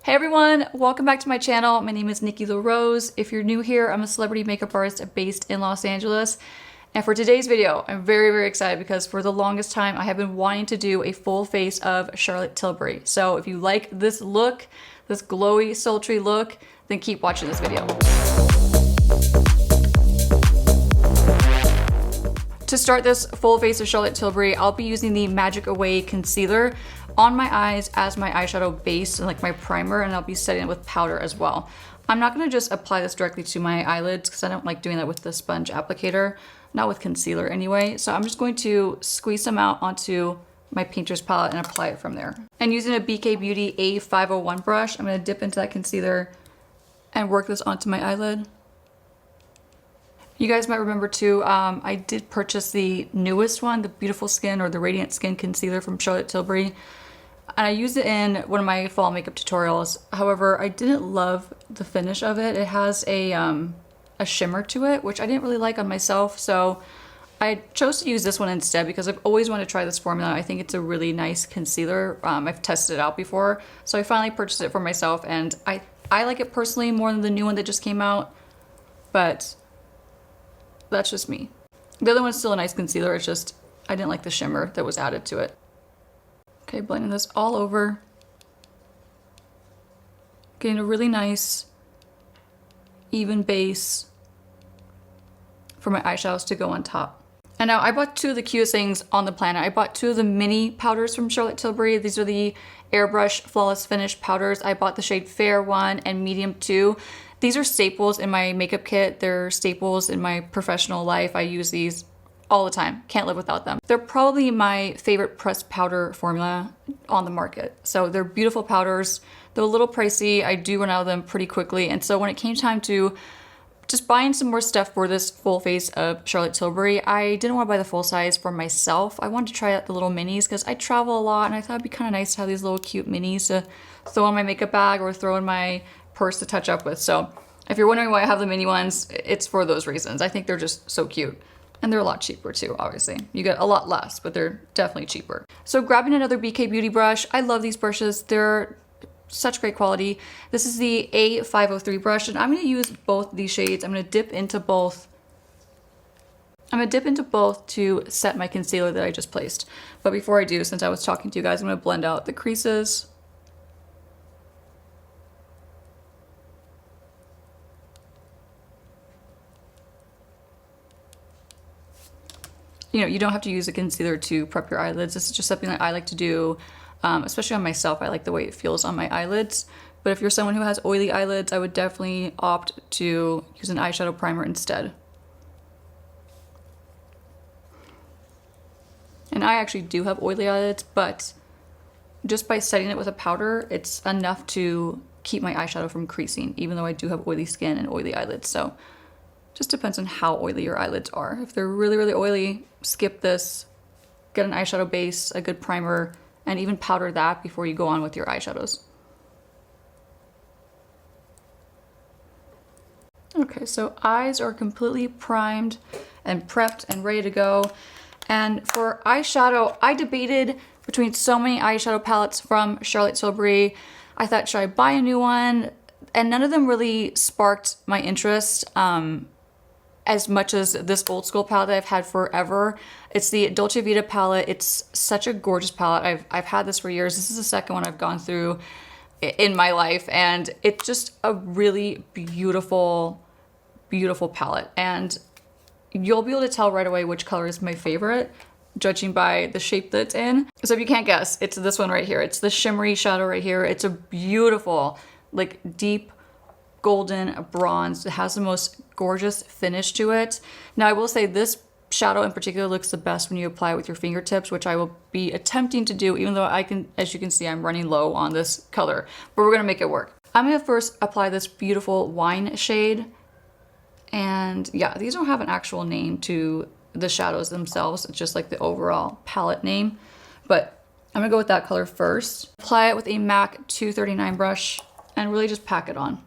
Hey everyone, welcome back to my channel. My name is Nikki LaRose. If you're new here, I'm a celebrity makeup artist based in Los Angeles. And for today's video, I'm very excited because for the longest time, I have been wanting to do a full face of Charlotte Tilbury. So if you like this look, this glowy, sultry look, then keep watching this video. To start this full face of Charlotte Tilbury, I'll be using the Magic Away concealer on my eyes as my eyeshadow base and like my primer, and I'll be setting it with powder as well. I'm not gonna just apply this directly to my eyelids because I don't like doing that with the sponge applicator, not with concealer anyway. So I'm just going to squeeze some out onto my painter's palette and apply it from there. And using a BK Beauty A501 brush, I'm gonna dip into that concealer and work this onto my eyelid. You guys might remember too, I did purchase the newest one, the Beautiful Skin or the Radiant Skin Concealer from Charlotte Tilbury. And I used it in one of my fall makeup tutorials. However, I didn't love the finish of it. It has a shimmer to it, which I didn't really like on myself. So I chose to use this one instead because I've always wanted to try this formula. I think it's a really nice concealer. I've tested it out before. So I finally purchased it for myself, and I like it personally more than the new one that just came out. But that's just me. The other one's still a nice concealer, it's just I didn't like the shimmer that was added to it. Okay, blending this all over. Getting a really nice, even base for my eyeshadows to go on top. And now I bought two of the cutest things on the planet. I bought two of the mini powders from Charlotte Tilbury. These are the Airbrush Flawless Finish powders. I bought the shade Fair 1 and Medium 2. These are staples in my makeup kit. They're staples in my professional life. I use these all the time. Can't live without them. They're probably my favorite pressed powder formula on the market. So they're beautiful powders. They're a little pricey. I do run out of them pretty quickly. And so when it came time to just buying some more stuff for this full face of Charlotte Tilbury, I didn't want to buy the full size for myself. I wanted to try out the little minis because I travel a lot and I thought it'd be kind of nice to have these little cute minis to throw in my makeup bag or throw in my purse to touch up with. So if you're wondering why I have the mini ones, it's for those reasons. I think they're just so cute. And they're a lot cheaper too, obviously. You get a lot less, but they're definitely cheaper. So grabbing another BK Beauty brush. I love these brushes. They're such great quality. This is the A503 brush, and I'm gonna use both these shades. I'm gonna dip into both to set my concealer that I just placed. But before I do, since I was talking to you guys, I'm gonna blend out the creases. You know, you don't have to use a concealer to prep your eyelids. This is just something that I like to do, especially on myself. I like the way it feels on my eyelids. But if you're someone who has oily eyelids, I would definitely opt to use an eyeshadow primer instead. And I actually do have oily eyelids, but just by setting it with a powder, it's enough to keep my eyeshadow from creasing, even though I do have oily skin and oily eyelids. So just depends on how oily your eyelids are. If they're really oily, skip this, get an eyeshadow base, a good primer, and even powder that before you go on with your eyeshadows. Okay, so eyes are completely primed and prepped and ready to go. And for eyeshadow, I debated between so many eyeshadow palettes from Charlotte Tilbury. I thought, should I buy a new one? And none of them really sparked my interest as much as this old school palette that I've had forever. It's the Dolce Vita palette. It's such a gorgeous palette. I've had this for years. This is the second one I've gone through in my life, and it's just a really beautiful palette. And you'll be able to tell right away which color is my favorite, judging by the shape that it's in. So if you can't guess, it's this one right here. It's the shimmery shadow right here. It's a beautiful, like deep golden bronze. It has the most gorgeous finish to it. Now I will say this shadow in particular looks the best when you apply it with your fingertips, which I will be attempting to do, even though I can, as you can see, I'm running low on this color, but we're gonna make it work. I'm gonna first apply this beautiful wine shade. And yeah, these don't have an actual name to the shadows themselves. It's just like the overall palette name, but I'm gonna go with that color first. Apply it with a MAC 239 brush and really just pack it on.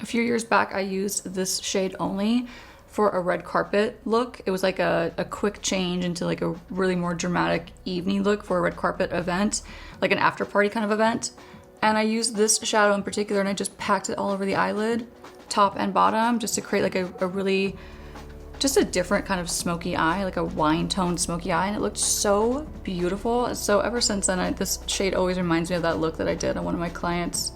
A few years back, I used this shade only for a red carpet look. It was like a quick change into like a really more dramatic evening look for a red carpet event, like an after party kind of event. And I used this shadow in particular and I just packed it all over the eyelid, top and bottom, just to create like a really, just a different kind of smoky eye, like a wine toned smoky eye, and it looked so beautiful. So ever since then, this shade always reminds me of that look that I did on one of my clients.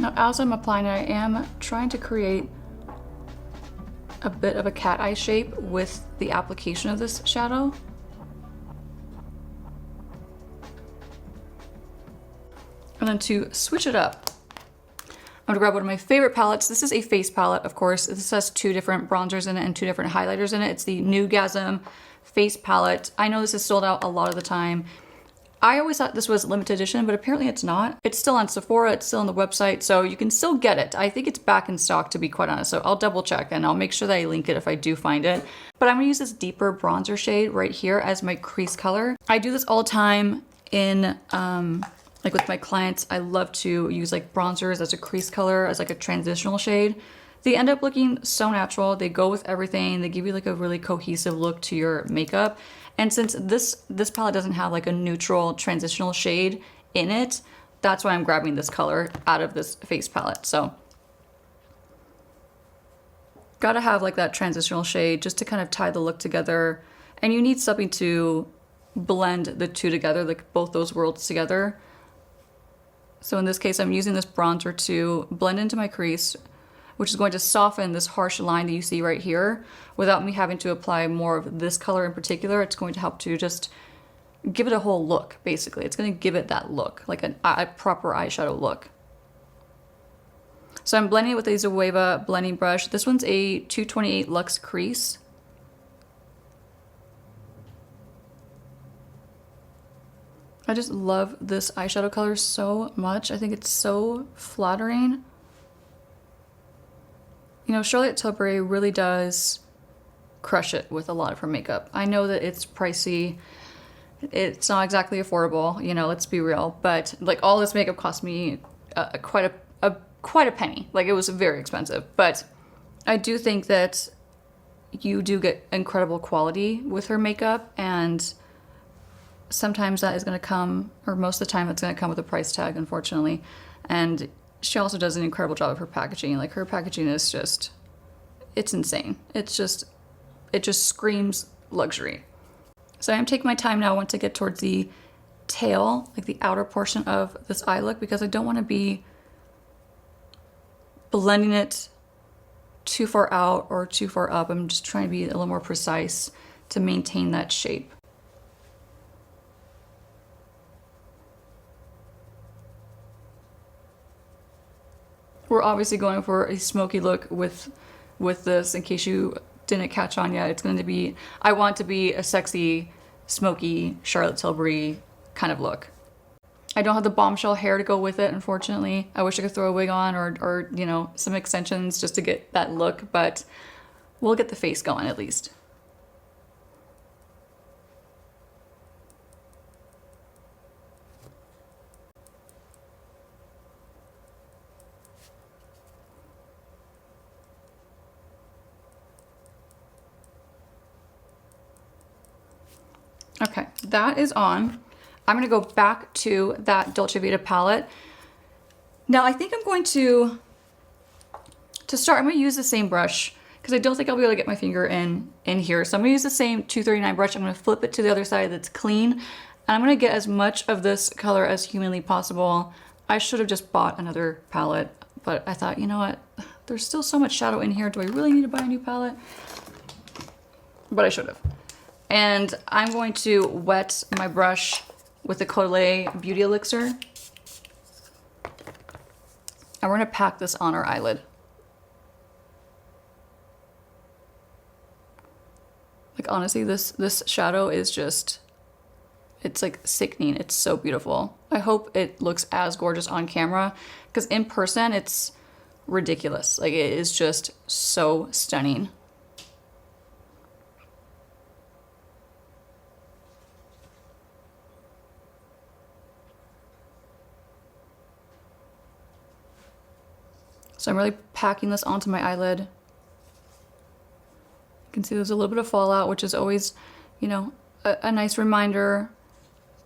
Now, as I'm applying it, I am trying to create a bit of a cat eye shape with the application of this shadow. And then to switch it up, I'm gonna grab one of my favorite palettes. This is a face palette, of course. This has 2 different bronzers in it and 2 different highlighters in it. It's the Nudegasm face palette. I know this is sold out a lot of the time. I always thought this was limited edition, but apparently it's not. It's still on Sephora, it's still on the website, so you can still get it. I think it's back in stock, to be quite honest, so I'll double check and I'll make sure that I link it if I do find it. But I'm gonna use this deeper bronzer shade right here as my crease color. I do this all the time in, like with my clients. I love to use like bronzers as a crease color, as like a transitional shade. They end up looking so natural. They go with everything. They give you like a really cohesive look to your makeup. And since this palette doesn't have like a neutral transitional shade in it, that's why I'm grabbing this color out of this face palette. So gotta have like that transitional shade just to kind of tie the look together. And you need something to blend the 2 together, like both those worlds together. So in this case, I'm using this bronzer to blend into my crease, which is going to soften this harsh line that you see right here without me having to apply more of this color in particular. It's going to help to just give it a whole look, basically. It's going to give it that look, like a proper eyeshadow look. So I'm blending it with a Zoeva blending brush. This one's a 228 Luxe Crease. I just love this eyeshadow color so much. I think it's so flattering. You know, Charlotte Tilbury really does crush it with a lot of her makeup. I know that it's pricey. It's not exactly affordable, you know, let's be real. But like all this makeup cost me quite a penny. Like it was very expensive. But I do think that you do get incredible quality with her makeup, and sometimes that is going to come, or most of the time it's going to come with a price tag, unfortunately. And she also does an incredible job of her packaging. Like her packaging is just, it's insane. It just screams luxury. So I'm taking my time now once I get towards the tail, like the outer portion of this eye look, because I don't want to be blending it too far out or too far up. I'm just trying to be a little more precise to maintain that shape. We're obviously going for a smoky look with this, in case you didn't catch on yet. It's going to be, I want to be a sexy, smoky Charlotte Tilbury kind of look. I don't have the bombshell hair to go with it, unfortunately. I wish I could throw a wig on or you know, some extensions just to get that look, but we'll get the face going at least. Okay, that is on. I'm gonna go back to that Dolce Vita palette. Now I think I'm going to start, I'm gonna use the same brush because I don't think I'll be able to get my finger in here. So I'm gonna use the same 239 brush. I'm gonna flip it to the other side that's clean. And I'm gonna get as much of this color as humanly possible. I should have just bought another palette, but I thought, you know what? There's still so much shadow in here. Do I really need to buy a new palette? But I should have. And I'm going to wet my brush with the Colé Beauty Elixir. And we're gonna pack this on our eyelid. Like honestly, this shadow is just, it's like sickening. It's so beautiful. I hope it looks as gorgeous on camera because in person it's ridiculous. Like it is just so stunning. So I'm really packing this onto my eyelid. You can see there's a little bit of fallout, which is always, you know, a nice reminder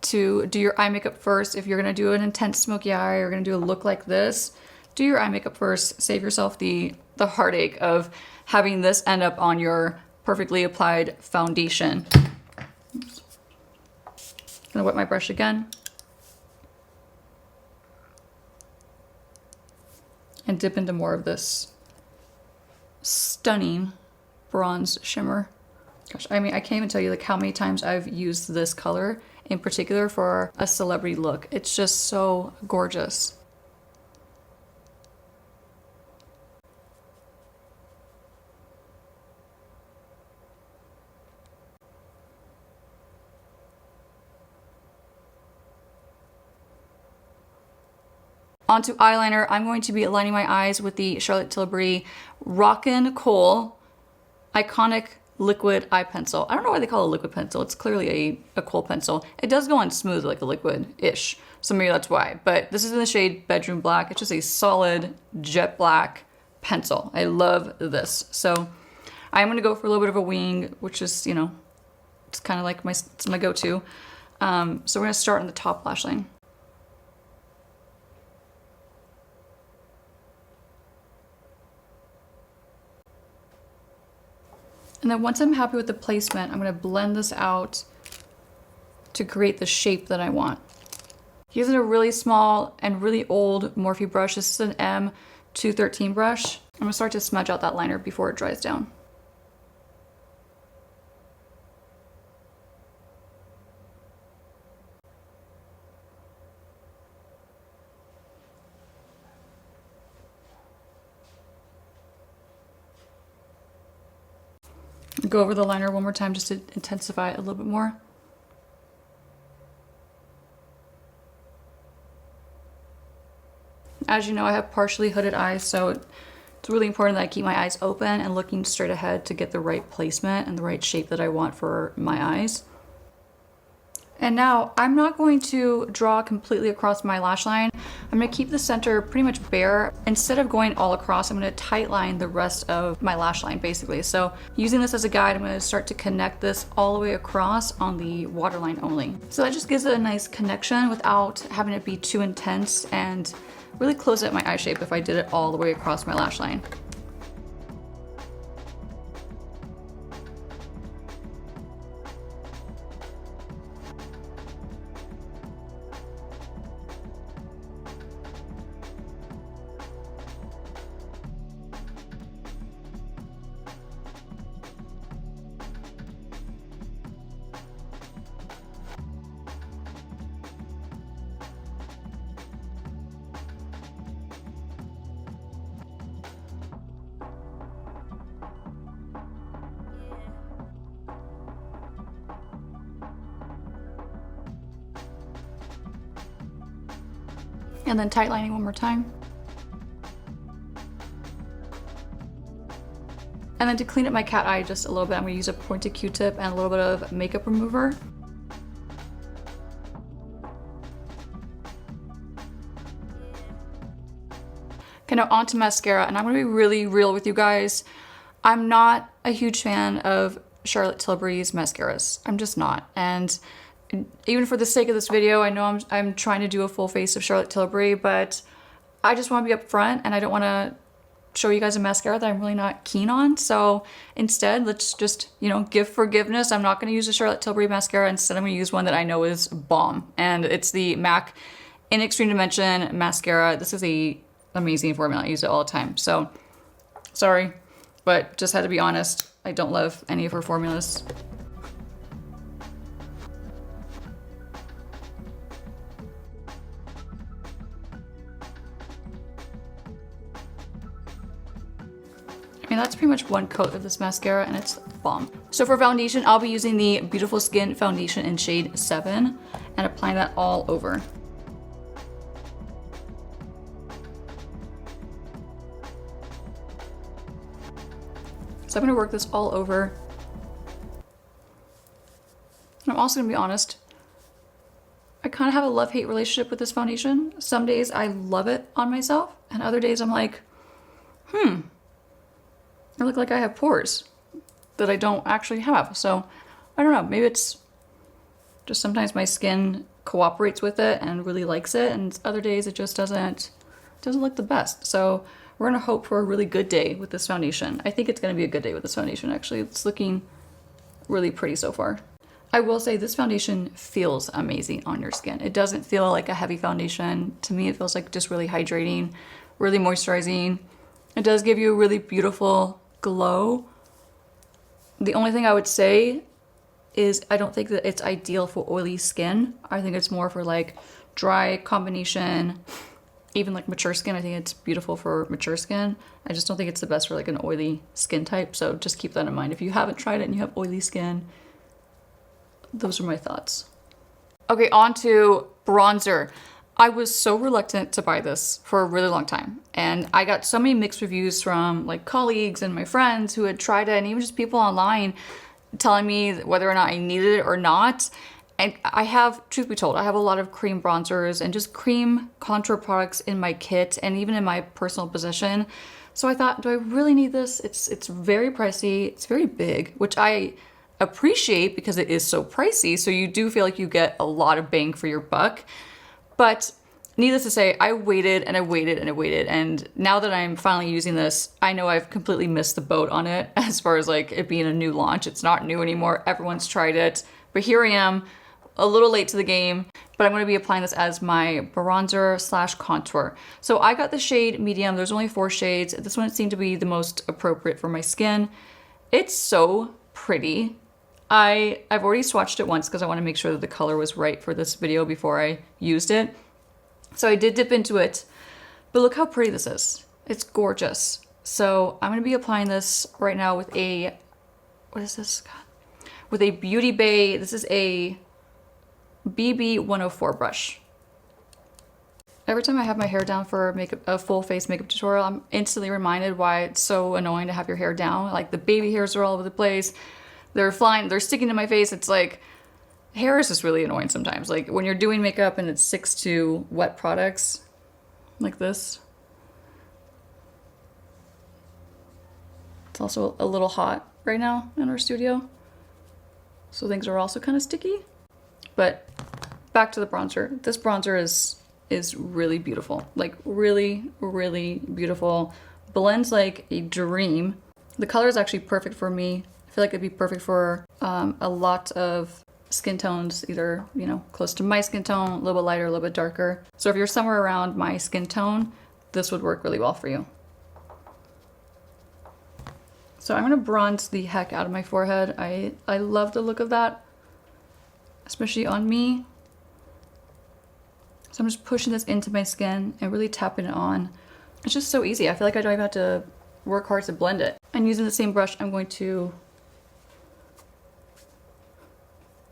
to do your eye makeup first. If you're gonna do an intense smoky eye or gonna do a look like this, do your eye makeup first. Save yourself the heartache of having this end up on your perfectly applied foundation. Oops. Gonna wet my brush again. And dip into more of this stunning bronze shimmer. Gosh, I mean, I can't even tell you like how many times I've used this color in particular for a celebrity look. It's just so gorgeous. Onto eyeliner, I'm going to be aligning my eyes with the Charlotte Tilbury Rockin' Kohl Iconic Liquid Eye Pencil. I don't know why they call it a liquid pencil. It's clearly a kohl pencil. It does go on smooth like a liquid-ish, so maybe that's why. But this is in the shade Bedroom Black. It's just a solid jet black pencil. I love this. So I'm gonna go for a little bit of a wing, which is, you know, it's kind of like it's my go-to. So we're gonna start on the top lash line. And then once I'm happy with the placement, I'm gonna blend this out to create the shape that I want. Using a really small and really old Morphe brush, this is an M213 brush. I'm gonna start to smudge out that liner before it dries down. Go over the liner one more time just to intensify it a little bit more. As you know, I have partially hooded eyes, so it's really important that I keep my eyes open and looking straight ahead to get the right placement and the right shape that I want for my eyes. And now I'm not going to draw completely across my lash line. I'm gonna keep the center pretty much bare. Instead of going all across, I'm gonna tight line the rest of my lash line basically. So using this as a guide, I'm gonna start to connect this all the way across on the waterline only. So that just gives it a nice connection without having it be too intense and really close out my eye shape if I did it all the way across my lash line. And then tight lining one more time. And then to clean up my cat eye just a little bit, I'm gonna use a pointed Q-tip and a little bit of makeup remover. Okay, now onto mascara, and I'm gonna be really real with you guys. I'm not a huge fan of Charlotte Tilbury's mascaras. I'm just not. And even for the sake of this video, I know I'm trying to do a full face of Charlotte Tilbury, but I just want to be upfront and I don't want to show you guys a mascara that I'm really not keen on. So instead, let's just, you know, give forgiveness. I'm not going to use a Charlotte Tilbury mascara. Instead, I'm going to use one that I know is bomb. And it's the MAC in Extreme Dimension mascara. This is a amazing formula. I use it all the time. So sorry, but just had to be honest. I don't love any of her formulas. And that's pretty much one coat of this mascara and it's bomb. So for foundation, I'll be using the Beautiful Skin foundation in shade 7 and applying that all over. So I'm gonna work this all over. And I'm also gonna be honest, I kind of have a love-hate relationship with this foundation. Some days I love it on myself, and other days I'm like, I look like I have pores that I don't actually have. So I don't know, maybe it's just sometimes my skin cooperates with it and really likes it, and other days it just doesn't look the best. So we're gonna hope for a really good day with this foundation. I think it's gonna be a good day with this foundation, actually. It's looking really pretty so far. I will say this foundation feels amazing on your skin. It doesn't feel like a heavy foundation. To me, it feels like just really hydrating, really moisturizing. It does give you a really beautiful glow. The only thing I would say is I don't think that it's ideal for oily skin. I think it's more for like dry combination, even like mature skin. I think it's beautiful for mature skin. I just don't think it's the best for like an oily skin type. So just keep that in mind. If you haven't tried it and you have oily skin, those are my thoughts. Okay, on to bronzer. I was so reluctant to buy this for a really long time. And I got so many mixed reviews from like colleagues and my friends who had tried it, and even just people online telling me whether or not I needed it or not. And I have, truth be told, I have a lot of cream bronzers and just cream contour products in my kit and even in my personal possession. So I thought, do I really need this? It's very pricey, it's very big, which I appreciate because it is so pricey. So you do feel like you get a lot of bang for your buck. But needless to say, I waited and I waited and I waited. And now that I'm finally using this, I know I've completely missed the boat on it as far as like it being a new launch. It's not new anymore. Everyone's tried it. But here I am, a little late to the game, but I'm going to be applying this as my bronzer slash contour. So I got the shade medium. There's only 4 shades. This one seemed to be the most appropriate for my skin. It's so pretty. I've already swatched it once because I want to make sure that the color was right for this video before I used it. So I did dip into it, but look how pretty this is. It's gorgeous. So I'm going to be applying this right now with a, what is this? God. With a Beauty Bay. This is a BB 104 brush. Every time I have my hair down for a full face makeup tutorial, I'm instantly reminded why it's so annoying to have your hair down. Like the baby hairs are all over the place. They're flying, they're sticking to my face. It's like, hair is just really annoying sometimes. Like when you're doing makeup and it sticks to wet products like this. It's also a little hot right now in our studio, so things are also kind of sticky. But back to the bronzer. This bronzer is really beautiful. Like really, really beautiful. Blends like a dream. The color is actually perfect for me. I feel like it'd be perfect for a lot of skin tones, either, you know, close to my skin tone, a little bit lighter, a little bit darker. So if you're somewhere around my skin tone, this would work really well for you. So I'm gonna bronze the heck out of my forehead. I love the look of that, especially on me. So I'm just pushing this into my skin and really tapping it on. It's just so easy. I feel like I don't even have to work hard to blend it. And using the same brush, I'm going to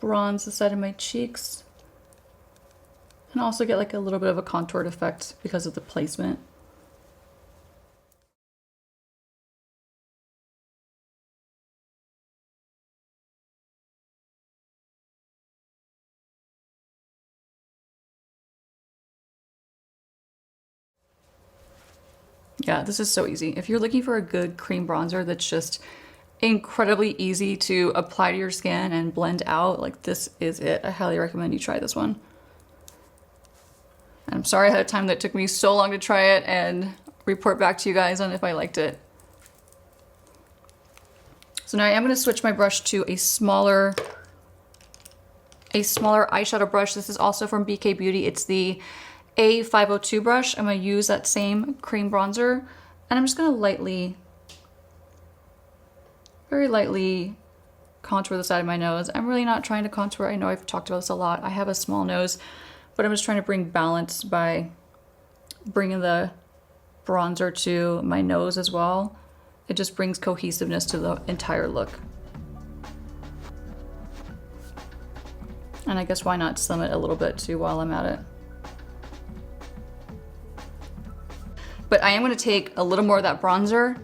bronze the side of my cheeks and also get like a little bit of a contoured effect because of the placement. Yeah, this is so easy. If you're looking for a good cream bronzer that's just incredibly easy to apply to your skin and blend out, like this is it. I highly recommend you try this one. And I'm sorry ahead of time that it took me so long to try it and report back to you guys on if I liked it. So now I am going to switch my brush to a smaller eyeshadow brush. This is also from BK Beauty. It's the A502 brush. I'm going to use that same cream bronzer, and I'm just going to lightly, very lightly contour the side of my nose. I'm really not trying to contour. I know I've talked about this a lot. I have a small nose, but I'm just trying to bring balance by bringing the bronzer to my nose as well. It just brings cohesiveness to the entire look. And I guess why not slim it a little bit too while I'm at it. But I am going to take a little more of that bronzer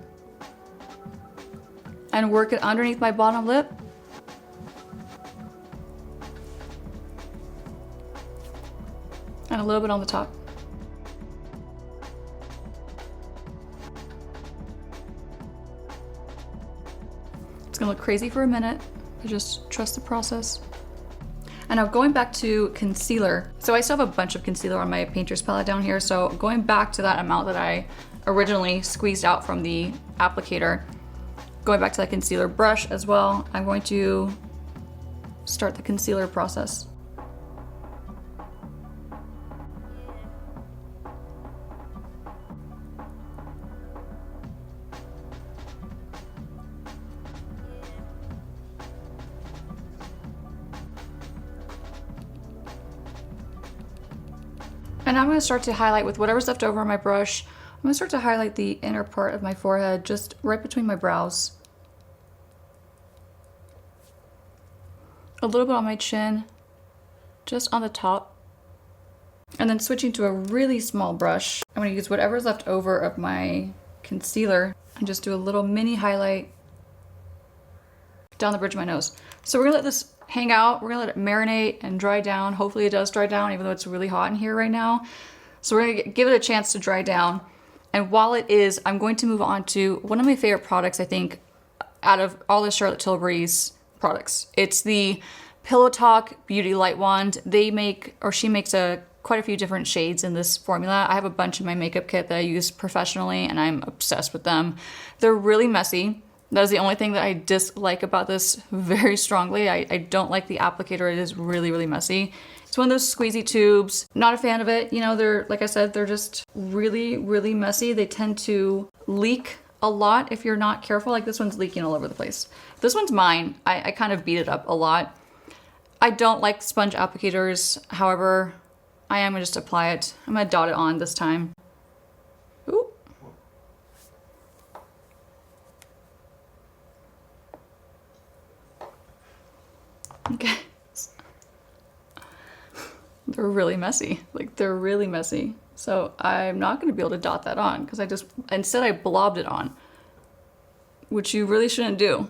and work it underneath my bottom lip. And a little bit on the top. It's gonna look crazy for a minute, but just trust the process. And now going back to concealer. So I still have a bunch of concealer on my painter's palette down here. So going back to that amount that I originally squeezed out from the applicator, going back to that concealer brush as well, I'm going to start the concealer process. And now I'm going to start to highlight with whatever's left over on my brush. I'm going to start to highlight the inner part of my forehead, just right between my brows. A little bit on my chin, just on the top. And then switching to a really small brush, I'm going to use whatever's left over of my concealer and just do a little mini highlight down the bridge of my nose. So we're going to let this hang out. We're gonna let it marinate and dry down. Hopefully it does dry down, even though it's really hot in here right now. So we're gonna give it a chance to dry down. And while it is, I'm going to move on to one of my favorite products, I think, out of all the Charlotte Tilbury's products. It's the Pillow Talk Beauty Light Wand. They make, or she makes quite a few different shades in this formula. I have a bunch in my makeup kit that I use professionally and I'm obsessed with them. They're really messy. That is the only thing that I dislike about this very strongly. I don't like the applicator. It is really, really messy. It's one of those squeezy tubes. Not a fan of it. You know, they're, like I said, they're just really, really messy. They tend to leak a lot if you're not careful. Like this one's leaking all over the place. This one's mine. I kind of beat it up a lot. I don't like sponge applicators. However, I am gonna just apply it. I'm gonna dot it on this time. Ooh. Okay. They're really messy. Like they're really messy. So I'm not going to be able to dot that on because instead I blobbed it on, which you really shouldn't do.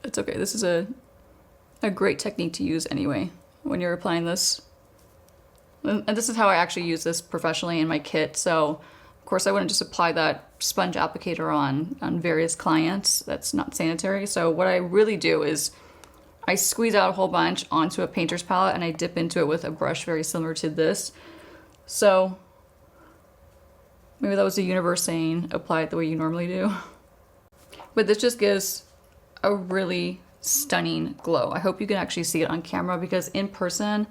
It's okay. This is a great technique to use anyway when you're applying this. And this is how I actually use this professionally in my kit. So of course I wouldn't just apply that sponge applicator on various clients. That's not sanitary. So what I really do is I squeeze out a whole bunch onto a painter's palette and I dip into it with a brush very similar to this. So maybe that was the universe saying apply it the way you normally do. But this just gives a really stunning glow. I hope you can actually see it on camera because in person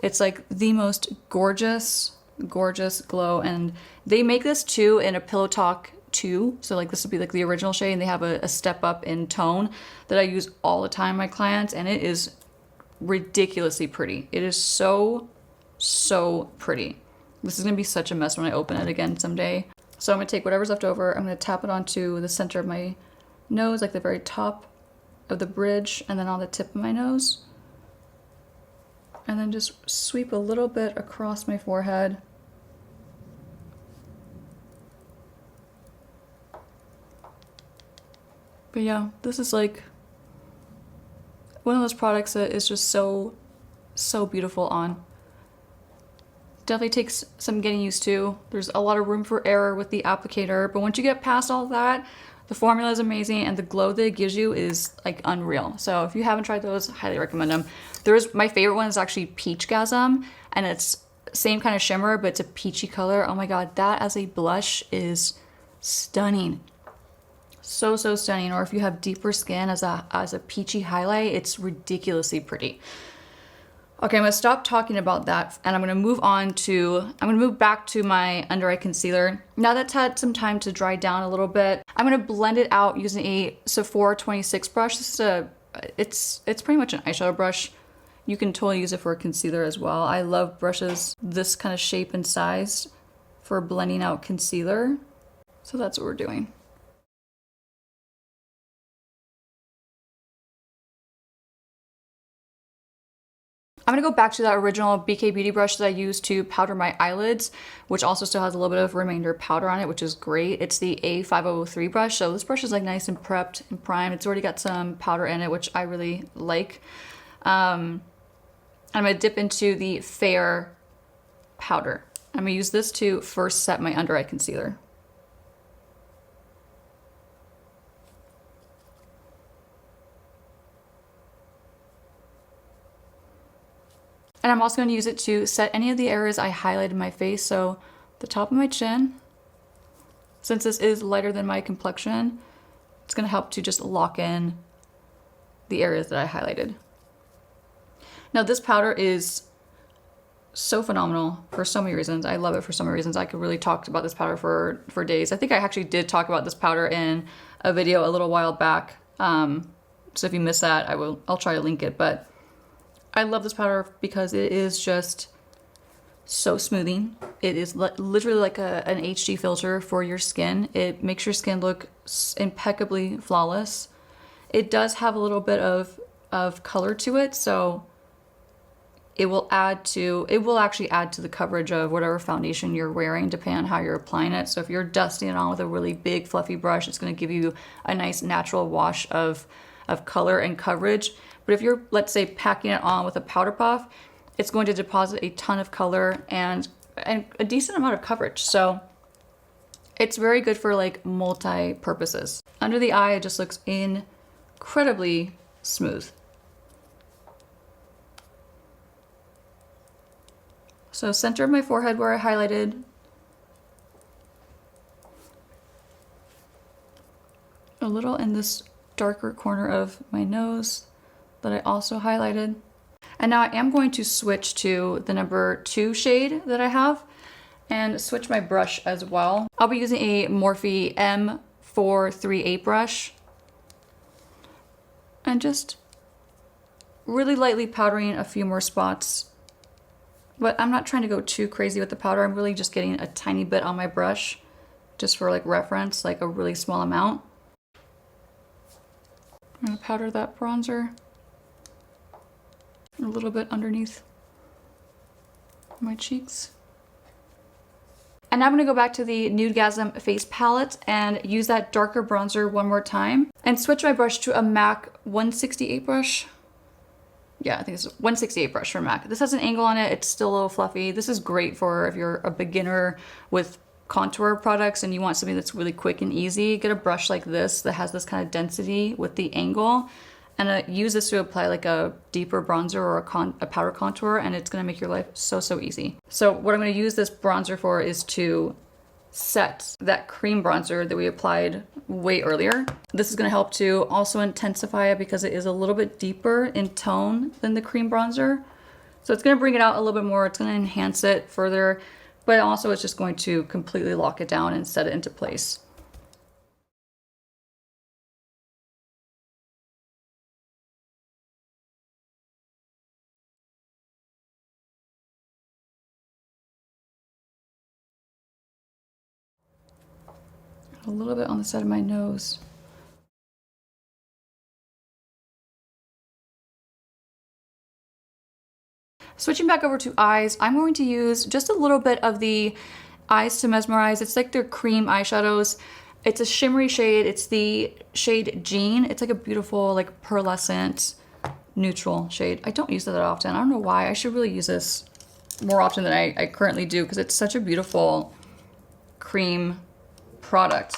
it's like the most gorgeous glow. And they make this too in a Pillow Talk 2. So like this would be like the original shade and they have a step up in tone that I use all the time with my clients and it is ridiculously pretty. It is so pretty. This is gonna be such a mess when I open it again someday. So I'm gonna take whatever's left over, I'm gonna tap it onto the center of my nose, like the very top of the bridge and then on the tip of my nose. And then just sweep a little bit across my forehead. But yeah, this is like one of those products that is just so beautiful on. Definitely takes some getting used to. There's a lot of room for error with the applicator, but once you get past all that, the formula is amazing and the glow that it gives you is like unreal. So if you haven't tried those, highly recommend them. My favorite one is actually Peach Gasm and it's same kind of shimmer, but it's a peachy color. Oh my God, that as a blush is stunning. So stunning. Or if you have deeper skin as a peachy highlight, it's ridiculously pretty. Okay, I'm gonna stop talking about that and I'm gonna move back to my under eye concealer. Now that's had some time to dry down a little bit, I'm gonna blend it out using a Sephora 26 brush. This is it's pretty much an eyeshadow brush. You can totally use it for a concealer as well. I love brushes this kind of shape and size for blending out concealer. So that's what we're doing. I'm gonna go back to that original BK Beauty brush that I used to powder my eyelids, which also still has a little bit of remainder powder on it, which is great. It's the A503 brush. So this brush is like nice and prepped and primed. It's already got some powder in it, which I really like. I'm gonna dip into the Fair powder. I'm gonna use this to first set my under eye concealer. And I'm also going to use it to set any of the areas I highlighted in my face. So the top of my chin, since this is lighter than my complexion, it's going to help to just lock in the areas that I highlighted. Now this powder is so phenomenal for so many reasons. I love it for so many reasons. I could really talk about this powder for days. I think I actually did talk about this powder in a video a little while back. So if you missed that, I'll try to link it. But I love this powder because it is just so smoothing. It is literally like an HD filter for your skin. It makes your skin look impeccably flawless. It does have a little bit of color to it, so it will actually add to the coverage of whatever foundation you're wearing, depending on how you're applying it. So if you're dusting it on with a really big fluffy brush, it's going to give you a nice natural wash of color and coverage. But if you're, let's say, packing it on with a powder puff, it's going to deposit a ton of color and a decent amount of coverage. So it's very good for like multi-purposes. Under the eye, it just looks incredibly smooth. So center of my forehead where I highlighted. A little in this darker corner of my nose that I also highlighted. And now I am going to switch to the number 2 shade that I have and switch my brush as well. I'll be using a Morphe M438 brush and just really lightly powdering a few more spots. But I'm not trying to go too crazy with the powder. I'm really just getting a tiny bit on my brush just for like reference, like a really small amount. I'm gonna powder that bronzer a little bit underneath my cheeks. And now I'm gonna go back to the Nudegasm face palette and use that darker bronzer one more time and switch my brush to a MAC 168 brush. Yeah, I think it's a 168 brush from MAC. This has an angle on it. It's still a little fluffy. This is great for if you're a beginner with contour products and you want something that's really quick and easy. Get a brush like this that has this kind of density with the angle, and use this to apply like a deeper bronzer or a powder contour, and it's gonna make your life so easy. So what I'm gonna use this bronzer for is to set that cream bronzer that we applied way earlier. This is gonna help to also intensify it because it is a little bit deeper in tone than the cream bronzer. So it's gonna bring it out a little bit more, it's gonna enhance it further, but also it's just going to completely lock it down and set it into place. A little bit on the side of my nose. Switching back over to eyes, I'm going to use just a little bit of the Eyes to Mesmerize. It's like their cream eyeshadows. It's a shimmery shade. It's the shade Jean. It's like a beautiful, like pearlescent, neutral shade. I don't use it that often. I don't know why. I should really use this more often than I currently do because it's such a beautiful cream product.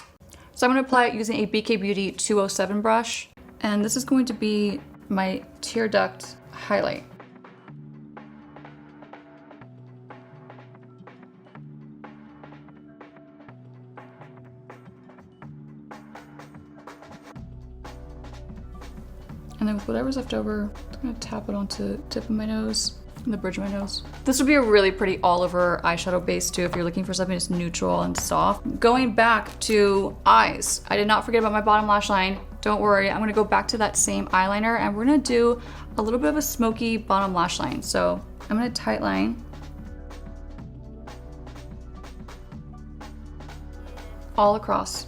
So I'm going to apply it using a BK Beauty 207 brush. And this is going to be my tear duct highlight. And then with whatever's left over, I'm gonna tap it onto the tip of my nose and the bridge of my nose. This would be a really pretty all over eyeshadow base too if you're looking for something that's neutral and soft. Going back to eyes, I did not forget about my bottom lash line. Don't worry, I'm gonna go back to that same eyeliner and we're gonna do a little bit of a smoky bottom lash line. So I'm gonna tight line all across.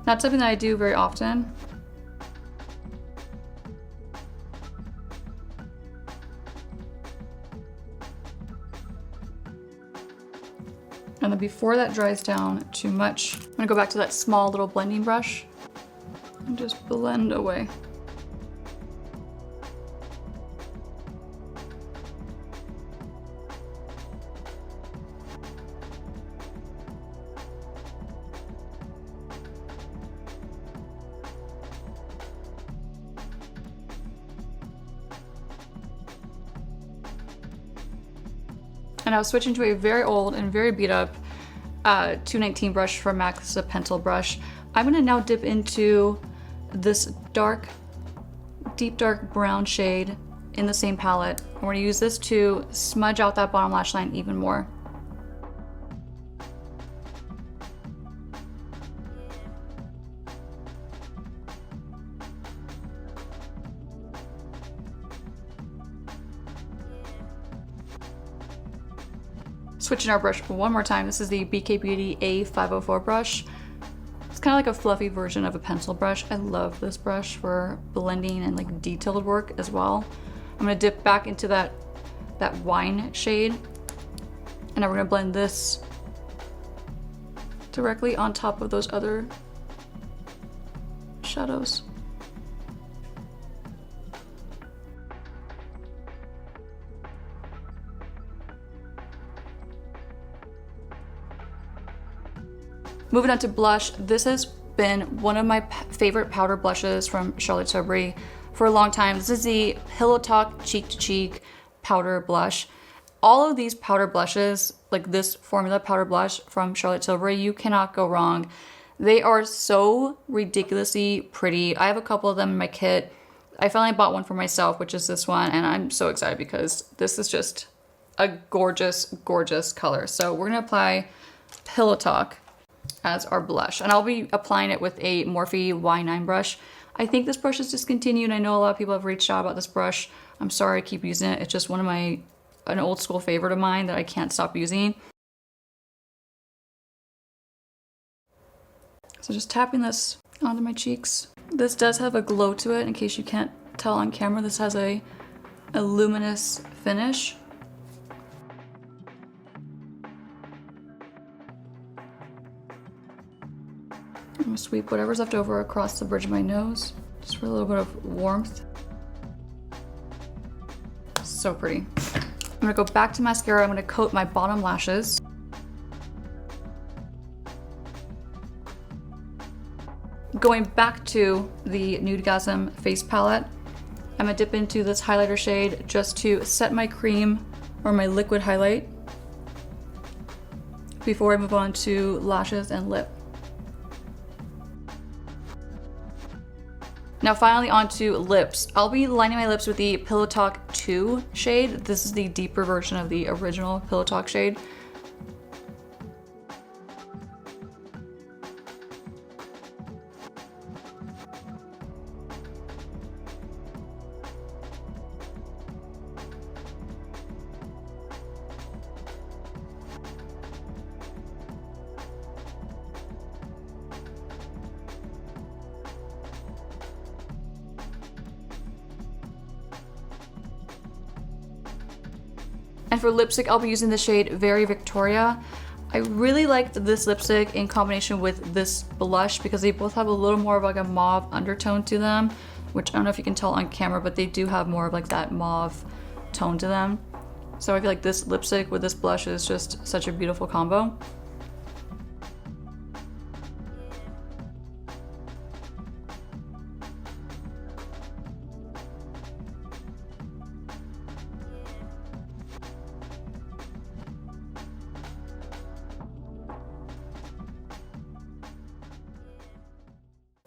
Not something that I do very often. And then before that dries down too much, I'm gonna go back to that small little blending brush and just blend away. And I was switching to a very old and very beat up 219 brush from MAC. This is a pencil brush. I'm gonna now dip into this dark, deep dark brown shade in the same palette. I'm gonna use this to smudge out that bottom lash line even more. Switching our brush one more time. This is the BK Beauty A504 brush. It's kind of like a fluffy version of a pencil brush. I love this brush for blending and like detailed work as well. I'm gonna dip back into that wine shade, and now we're gonna blend this directly on top of those other shadows. Moving on to blush, this has been one of my favorite powder blushes from Charlotte Tilbury for a long time. This is the Pillow Talk Cheek to Cheek powder blush. All of these powder blushes, like this formula powder blush from Charlotte Tilbury, you cannot go wrong. They are so ridiculously pretty. I have a couple of them in my kit. I finally bought one for myself, which is this one, and I'm so excited because this is just a gorgeous, gorgeous color. So we're gonna apply Pillow Talk as our blush, and I'll be applying it with a Morphe Y9 brush. I think this brush is discontinued. I know a lot of people have reached out about this brush. I'm sorry I keep using it. It's just one of an old school favorite of mine that I can't stop using. So just tapping this onto my cheeks. This does have a glow to it, in case you can't tell on camera. This has a luminous finish. I'm gonna sweep whatever's left over across the bridge of my nose, just for a little bit of warmth. So pretty. I'm gonna go back to mascara. I'm gonna coat my bottom lashes. Going back to the Nudegasm face palette, I'm gonna dip into this highlighter shade just to set my cream or my liquid highlight before I move on to lashes and lip. Now finally onto lips. I'll be lining my lips with the Pillow Talk 2 shade. This is the deeper version of the original Pillow Talk shade. And for lipstick, I'll be using the shade Very Victoria. I really liked this lipstick in combination with this blush because they both have a little more of like a mauve undertone to them, which I don't know if you can tell on camera, but they do have more of like that mauve tone to them. So I feel like this lipstick with this blush is just such a beautiful combo.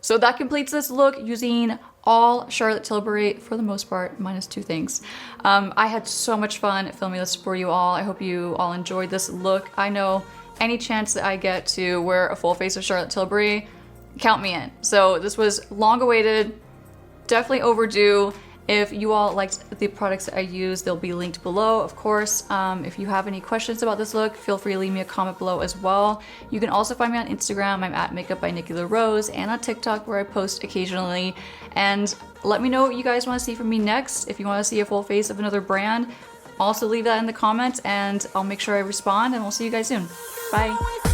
So that completes this look using all Charlotte Tilbury for the most part, minus two things. I had so much fun filming this for you all. I hope you all enjoyed this look. I know any chance that I get to wear a full face of Charlotte Tilbury, count me in. So this was long awaited, definitely overdue, If you all liked the products that I used, they'll be linked below, of course. If you have any questions about this look, feel free to leave me a comment below as well. You can also find me on Instagram. I'm at Makeup by Nikki LaRose, and on TikTok where I post occasionally. And let me know what you guys want to see from me next. If you want to see a full face of another brand, also leave that in the comments and I'll make sure I respond, and we'll see you guys soon. Bye.